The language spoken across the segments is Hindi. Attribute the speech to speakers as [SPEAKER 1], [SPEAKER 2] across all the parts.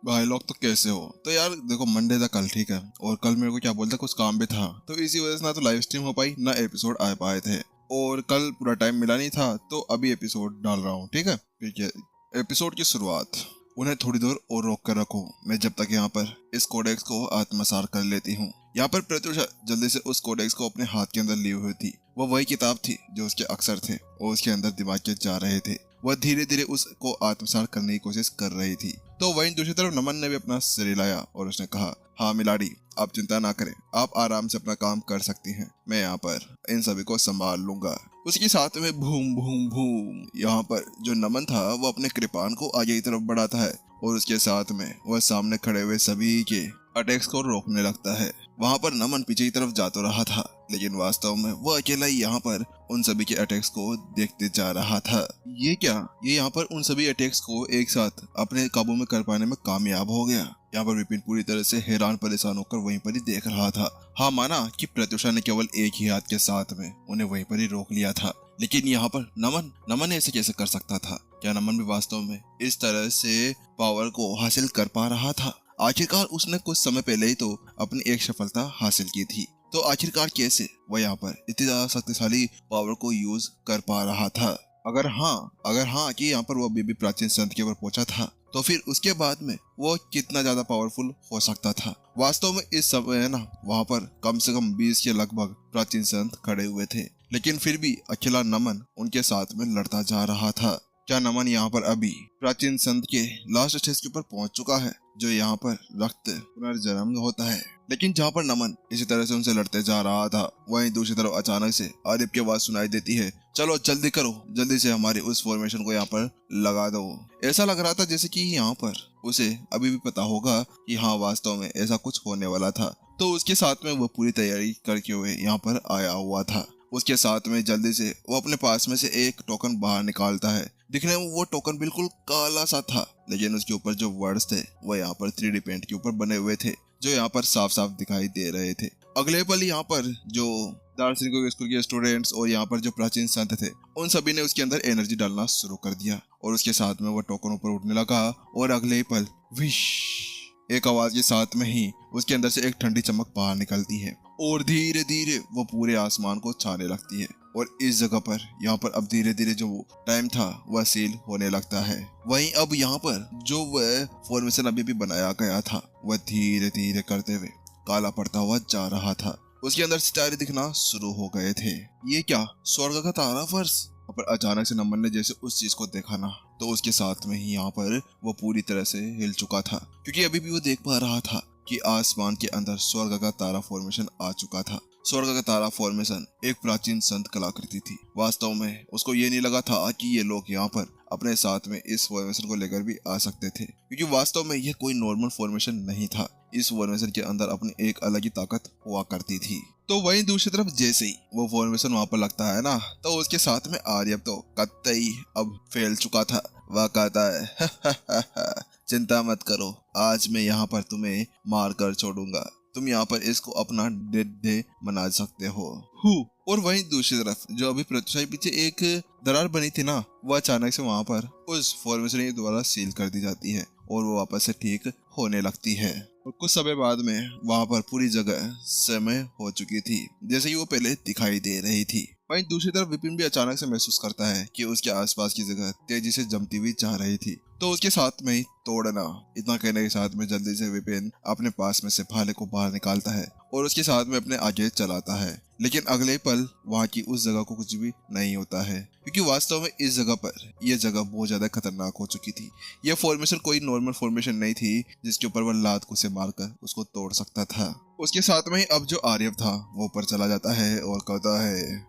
[SPEAKER 1] भाई लोग तो कैसे हो? तो यार देखो, मंडे था कल, ठीक है, और कल मेरे को क्या बोलता, कुछ काम भी था, तो इसी वजह से ना तो लाइव स्ट्रीम हो पाई ना एपिसोड आ पाए थे। और कल पूरा टाइम मिला नहीं था, तो अभी एपिसोड डाल रहा हूँ, ठीक है। ठीक है, एपिसोड की शुरुआत। उन्हें थोड़ी देर और रोक कर रखो, मैं जब तक यहाँ पर इस कोडेक्स को आत्मसात कर लेती हूँ। यहाँ पर प्रत्युषा जल्दी से उस कोडेक्स को अपने हाथ के अंदर ली हुई थी। वो वही किताब थी जो उसके अक्षर थे और उसके अंदर दिमाग के जा रहे थे। वह धीरे धीरे उसको आत्मसात करने की कोशिश कर रही थी। तो वहीं दूसरी तरफ नमन ने भी अपना सिर हिलाया और उसने कहा, हाँ मिलाडी, आप चिंता ना करें, आप आराम से अपना काम कर सकती हैं, मैं यहाँ पर इन सभी को संभाल लूंगा। उसके साथ में भूम भूम भूम, यहाँ पर जो नमन था वो अपने कृपान को आगे की तरफ बढ़ाता है और उसके साथ में वह सामने खड़े हुए सभी के अटैक्स को रोकने लगता है। वहाँ पर नमन पीछे की तरफ जा तो रहा था, लेकिन वास्तव में वो अकेला ही यहाँ पर उन सभी के अटैक्स को देखते जा रहा था। ये क्या, ये यहाँ पर उन सभी अटैक्स को एक साथ अपने काबू में कर पाने में कामयाब हो गया। यहाँ पर विपिन पूरी तरह से हैरान परेशान होकर वहीं पर ही देख रहा था। हाँ, माना कि प्रत्युषा ने केवल एक ही हाथ के साथ में उन्हें वहीं पर ही रोक लिया था, लेकिन यहाँ पर नमन ऐसे कैसे कर सकता था? क्या नमन भी वास्तव में इस तरह से पावर को हासिल कर पा रहा था? आखिरकार उसने कुछ समय पहले ही तो अपनी एक सफलता हासिल की थी, तो आखिरकार कैसे वह यहाँ पर इतनी ज्यादा शक्तिशाली पावर को यूज कर पा रहा था? अगर हाँ कि यहाँ पर वो अभी भी प्राचीन संत के ऊपर पहुंचा था, तो फिर उसके बाद में वो कितना ज्यादा पावरफुल हो सकता था? वास्तव में इस समय ना वहाँ पर कम से कम 20 के लगभग प्राचीन संत खड़े हुए थे, लेकिन फिर भी अकेला नमन उनके साथ में लड़ता जा रहा था। क्या नमन यहाँ पर अभी प्राचीन संत के लास्ट स्टेज के ऊपर पहुंच चुका है, जो यहाँ पर रक्त पुनर्जन्म होता है? लेकिन जहाँ पर नमन इसी तरह से उनसे लड़ते जा रहा था, वहीं दूसरी तरफ अचानक से आरिफ की आवाज सुनाई देती है, चलो जल्दी करो, जल्दी से हमारी उस फॉर्मेशन को यहाँ पर लगा दो। ऐसा लग रहा था जैसे कि यहाँ पर उसे अभी भी पता होगा कि हाँ वास्तव में ऐसा कुछ होने वाला था, तो उसके साथ में वो पूरी तैयारी करके हुए यहाँ पर आया हुआ था। उसके साथ में जल्दी से वो अपने पास में से एक टोकन बाहर निकालता है। दिखने में वो टोकन बिल्कुल काला सा था, लेकिन उसके ऊपर जो वर्ड्स थे वो यहाँ पर 3D पेंट के ऊपर बने हुए थे, जो यहाँ पर साफ साफ दिखाई दे रहे थे। अगले पल यहाँ पर जो दार्शनिकों स्कूल के स्टूडेंट्स और यहाँ पर जो प्राचीन संत थे, उन सभी ने उसके अंदर एनर्जी डालना शुरू कर दिया और उसके साथ में वो टोकन ऊपर उठने लगा और अगले पल विश, एक आवाज के साथ में ही उसके अंदर से एक ठंडी चमक बाहर निकलती है और धीरे धीरे वो पूरे आसमान को छाने लगती है। और इस जगह पर यहाँ पर अब धीरे धीरे जो टाइम था वह सील होने लगता है। वहीं अब यहाँ पर जो वह फॉर्मेशन अभी भी बनाया गया था वह धीरे धीरे करते हुए काला पड़ता हुआ जा रहा था। उसके अंदर सितारे दिखना शुरू हो गए थे। ये क्या, स्वर्ग का तारा फर्श? पर अचानक से नमन ने जैसे उस चीज को देखा ना, तो उसके साथ में ही यहाँ पर वो पूरी तरह से हिल चुका था, क्योंकि अभी भी वो देख पा रहा था कि आसमान के अंदर स्वर्ग का तारा फॉर्मेशन आ चुका था। स्वर्ग का तारा फॉर्मेशन एक प्राचीन संत कलाकृति थी। वास्तव में उसको ये नहीं लगा था कि ये लोग यहाँ पर अपने साथ में इस फॉर्मेशन को लेकर भी आ सकते थे, क्योंकि वास्तव में यह कोई नॉर्मल फॉर्मेशन नहीं था। इस फॉर्मेशन के अंदर अपनी एक अलग ही ताकत हुआ करती थी। तो वहीं दूसरी तरफ जैसे ही वो फॉर्मेशन वहां पर लगता है ना, तो उसके साथ में आर्यव तो कतई अब फैल चुका था। वह कहता है चिंता मत करो, आज मैं यहाँ पर तुम्हें मार कर छोड़ूंगा, तुम यहाँ पर इसको अपना डेथ डे मना सकते हो। और वहीं दूसरी तरफ जो अभी प्रत्युषा के पीछे एक दरार बनी थी ना, वह अचानक से वहां पर उस फॉर्मेशन के द्वारा सील कर दी जाती है और वो वापस से ठीक होने लगती है। और कुछ समय बाद में वहां पर पूरी जगह समय हो चुकी थी जैसे कि वो पहले दिखाई दे रही थी। वहीं दूसरी तरफ विपिन भी अचानक से महसूस करता है कि उसके आसपास की जगह तेजी से जमती हुई जा रही थी, तो उसके साथ में ही तोड़ना। इतना कहने के साथ में जल्दी से विपिन अपने पास में से भाले को बाहर निकालता है और उसके साथ में अपने आगे चलाता है। लेकिन अगले पल वहां की उस जगह को कुछ भी नहीं होता है, क्योंकि वास्तव में इस जगह पर यह जगह बहुत ज्यादा खतरनाक हो चुकी थी। यह फॉर्मेशन कोई नॉर्मल फॉर्मेशन नहीं थी जिसके ऊपर वह लात को से मारकर उसको तोड़ सकता था। उसके साथ में अब जो आर्यव था वो ऊपर चला जाता है और कहता है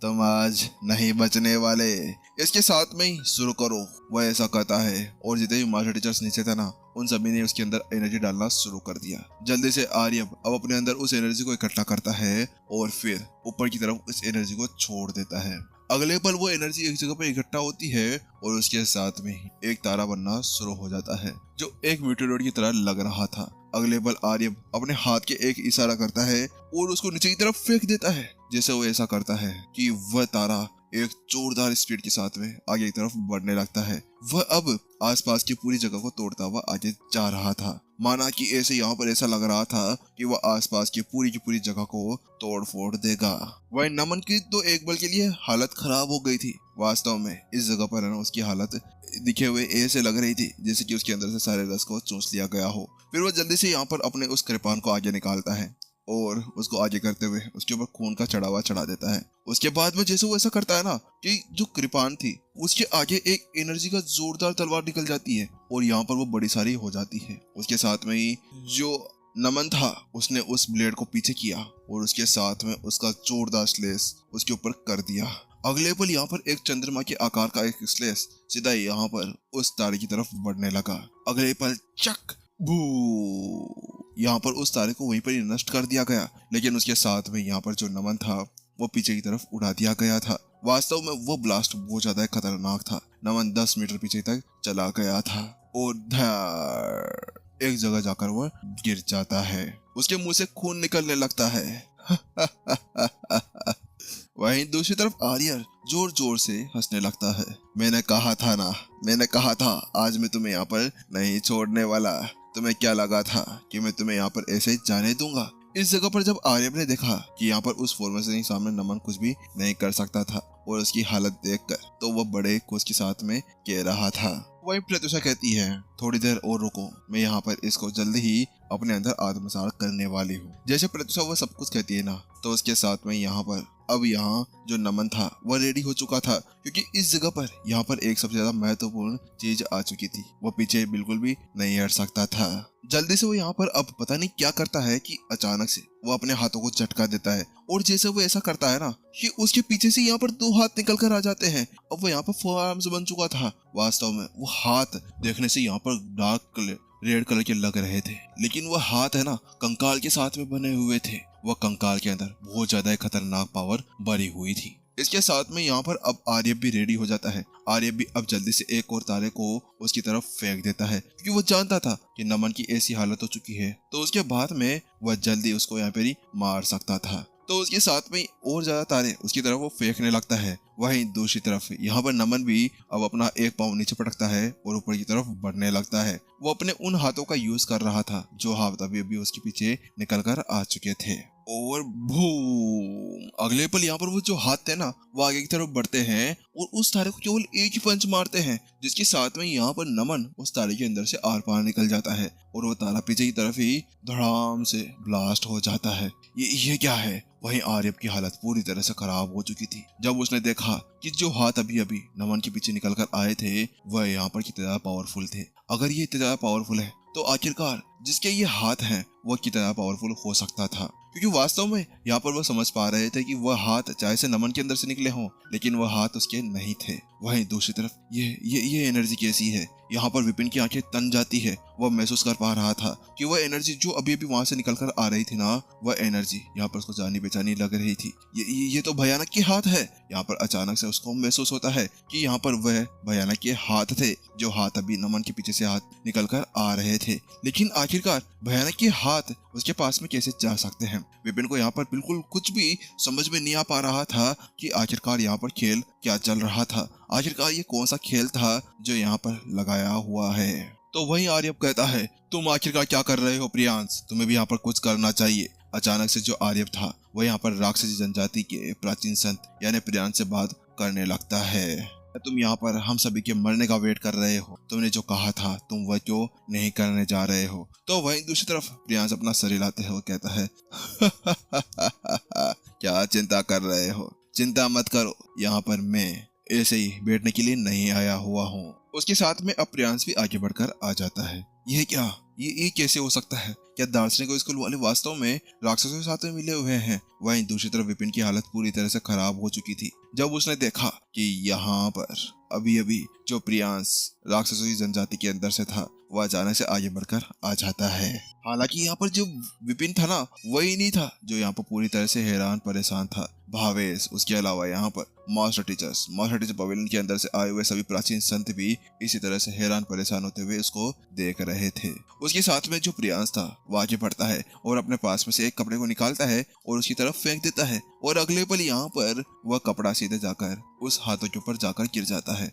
[SPEAKER 1] तुम आज नहीं बचने वाले, इसके साथ में ही शुरू करो। वह ऐसा कहता है और जितने भी मास्टर टीचर्स नीचे थे ना, उन सभी ने उसके अंदर एनर्जी डालना शुरू कर दिया। जल्दी से आर्यव अब अपने अंदर उस एनर्जी को इकट्ठा करता है और फिर ऊपर की तरफ उस एनर्जी को छोड़ देता है। अगले पल वो एनर्जी एक जगह पर इकट्ठा होती है और उसके साथ में ही एक तारा बनना शुरू हो जाता है जो एक मीटेरोइड की तरह लग रहा था। अगले पल आर्यव अपने हाथ के एक इशारा करता है और उसको नीचे की तरफ फेंक देता है, जैसे वो ऐसा करता है कि वह तारा एक जोरदार स्पीड के साथ में आगे की तरफ बढ़ने लगता है। वह अब आसपास की पूरी जगह को तोड़ता हुआ आगे जा रहा था। माना कि ऐसे यहाँ पर ऐसा लग रहा था कि वह आसपास की पूरी जगह को तोड़ फोड़ देगा। वही नमन की तो एक पल के लिए हालत खराब हो गई थी। वास्तव में इस जगह पर है ना उसकी हालत दिखे हुए ऐसे लग रही थी जैसे कि उसके अंदर से सारे रस को चूस लिया गया हो। फिर वह जल्दी से यहाँ पर अपने उस कृपान को आगे निकालता है और उसको आगे करते हुए उसके ऊपर खून का चढ़ावा चढ़ा देता है। उसके बाद में जैसे वो ऐसा करता है ना कि जो कृपान थी उसके आगे एक एनर्जी का जोरदार तलवार निकल जाती है और यहाँ पर वो बड़ी सारी हो जाती है। उसके साथ में ही जो नमन था उसने उस ब्लेड को पीछे किया और उसके साथ में उसका जोरदार स्लेस उसके ऊपर कर दिया। अगले पल यहाँ पर एक चंद्रमा के आकार का एक स्लेस सीधा यहाँ पर उस तारे की तरफ बढ़ने लगा। अगले पल चक भू यहाँ पर उस तारे को वहीं पर ही नष्ट कर दिया गया। लेकिन उसके साथ में यहाँ पर जो नमन था वो पीछे की तरफ उड़ा दिया गया था। वास्तव में वो ब्लास्ट बहुत ज्यादा खतरनाक था। नमन 10 मीटर पीछे तक चला गया था और धड़ एक जगह जाकर वह गिर जाता है। उसके मुंह से खून निकलने लगता है। वहीं दूसरी तरफ आर्यन जोर जोर से हंसने लगता है। मैंने कहा था ना, मैंने कहा था आज मैं तुम्हें यहाँ पर नहीं छोड़ने वाला। तुम्हें क्या लगा था कि मैं तुम्हें यहाँ पर ऐसे ही जाने दूंगा? इस जगह पर जब आर्यन ने देखा कि यहाँ पर उस फॉर्मेशन के सामने नमन कुछ भी नहीं कर सकता था और उसकी हालत देखकर तो वह बड़े खुश के साथ में कह रहा था। वहीं प्रत्युषा कहती है थोड़ी देर और रुको, मैं यहाँ पर इसको जल्दी ही अपने अंदर आत्मसात करने वाली हूँ। जैसे प्रत्युषा वह सब कुछ कहती है ना तो उसके साथ में यहाँ पर अब यहाँ जो नमन था वह रेडी हो चुका था, क्योंकि इस जगह पर यहाँ पर एक सबसे ज्यादा महत्वपूर्ण चीज आ चुकी थी। वो पीछे बिल्कुल भी नहीं हट सकता था। जल्दी से वो यहाँ पर अब पता नहीं क्या करता है कि अचानक से वो अपने हाथों को झटका देता है और जैसे वो ऐसा करता है ना कि उसके पीछे से यहाँ पर 2 हाथ निकल कर आ जाते हैं। अब वो यहाँ पर 4 आर्म्स बन चुका था। वास्तव में वो हाथ देखने से यहाँ पर डार्क रेड कलर के लग रहे थे, लेकिन वह हाथ है ना कंकाल के साथ में बने हुए थे। वह कंकाल के अंदर बहुत ज्यादा खतरनाक पावर भरी हुई थी। इसके साथ में यहाँ पर अब आर्यन भी रेडी हो जाता है। आर्यन भी अब जल्दी से एक और तारे को उसकी तरफ फेंक देता है, क्योंकि वो जानता था कि नमन की ऐसी हालत हो चुकी है तो उसके बाद में वह जल्दी उसको यहाँ पर ही मार सकता था। तो उसके साथ में और ज्यादा तारे उसकी तरफ वो फेंकने लगता है। वहीं दूसरी तरफ यहाँ पर नमन भी अब अपना एक पाँव नीचे पटकता है और ऊपर की तरफ बढ़ने लगता है। वो अपने उन हाथों का यूज कर रहा था जो हाथ अभी अभी उसके पीछे निकल कर आ चुके थे। और भूम अगले पल यहाँ पर वो जो हाथ थे ना वो आगे की तरफ बढ़ते हैं और उस तारे को केवल एक ही पंच मारते हैं, जिसके साथ में यहाँ पर नमन उस तारे के अंदर से आर पार निकल जाता है और वो तारा पीछे की तरफ ही धड़ाम से ब्लास्ट हो जाता है। ये क्या है? वहीं आर्यन की हालत पूरी तरह से खराब हो चुकी थी जब उसने देखा कि जो हाथ अभी अभी नमन के पीछे निकल कर आए थे वह यहाँ पर कितने ज्यादा पावरफुल थे। अगर ये इतने ज्यादा पावरफुल है तो आखिरकार जिसके ये हाथ हैं वह कितना ज्यादा पावरफुल हो सकता था, क्योंकि वास्तव में यहाँ पर वह समझ पा रहे थे कि वह हाथ चाहे से नमन के अंदर से निकले हों लेकिन वह हाथ उसके नहीं थे। वहीं दूसरी तरफ ये एनर्जी कैसी है? यहाँ पर विपिन की आंखें तन जाती है। वह महसूस कर पा रहा था कि वह एनर्जी जो अभी अभी वहां से निकल कर आ रही थी ना वह एनर्जी यहाँ पर उसको जानी बेचानी लग रही थी। ये तो भयानक के हाथ है। यहाँ पर अचानक से उसको महसूस होता है कि यहाँ पर वह भयानक के हाथ थे जो हाथ अभी नमन के पीछे से हाथ निकल कर आ रहे थे। लेकिन आखिरकार भयानक के हाथ उसके पास में कैसे जा सकते हैं? विपिन को यहाँ पर बिल्कुल कुछ भी समझ में नहीं आ पा रहा था कि आखिरकार यहाँ पर खेल क्या चल रहा था। आखिरकार ये कौन सा खेल था जो यहाँ पर लगाया हुआ है? तो वहीं आर्यन कहता है तुम आखिरकार क्या कर रहे हो प्रियांश? तुम्हें भी यहाँ पर कुछ करना चाहिए। अचानक से जो आर्यन था वह यहाँ पर राक्षसी जनजाति के प्राचीन संत यानी प्रियांश से बात करने लगता है। तुम यहाँ पर हम सभी के मरने का वेट कर रहे हो? तुमने जो कहा था तुम वह क्यों नहीं करने जा रहे हो? तो वहीं दूसरी तरफ प्रियांश अपना सर हिलाते हुए कहता है क्या चिंता कर रहे हो? चिंता मत करो, यहाँ पर मैं ऐसे ही बैठने के लिए नहीं आया हुआ हूँ। उसके साथ में अब प्रियांश भी आगे बढ़कर आ जाता है। यह क्या? ये कैसे हो सकता है? क्या दार्शनिक स्कूल वाले वास्तव में राक्षसों के साथ में मिले हुए हैं? वहीं दूसरी तरफ विपिन की हालत पूरी तरह से खराब हो चुकी थी जब उसने देखा कि यहाँ पर अभी अभी जो प्रियांश राक्षसों की जनजाति के अंदर से था वह अचानक से आगे बढ़कर आ जाता है। हालांकि यहाँ पर जो विपिन था ना वही नहीं था जो यहाँ पर पूरी तरह से हैरान परेशान था। भावेश, उसके अलावा यहाँ पर मास्टर टीचर पवेलियन के अंदर से आए हुए सभी प्राचीन संत भी इसी तरह से हैरान परेशान होते हुए उसको देख रहे थे। उसके साथ में जो प्रियांश था वो आगे बढ़ता है और अपने पास में से एक कपड़े को निकालता है और उसकी तरफ फेंक देता है, और अगले पल यहाँ पर वह कपड़ा सीधे जाकर उस हाथों के ऊपर जाकर गिर जाता है।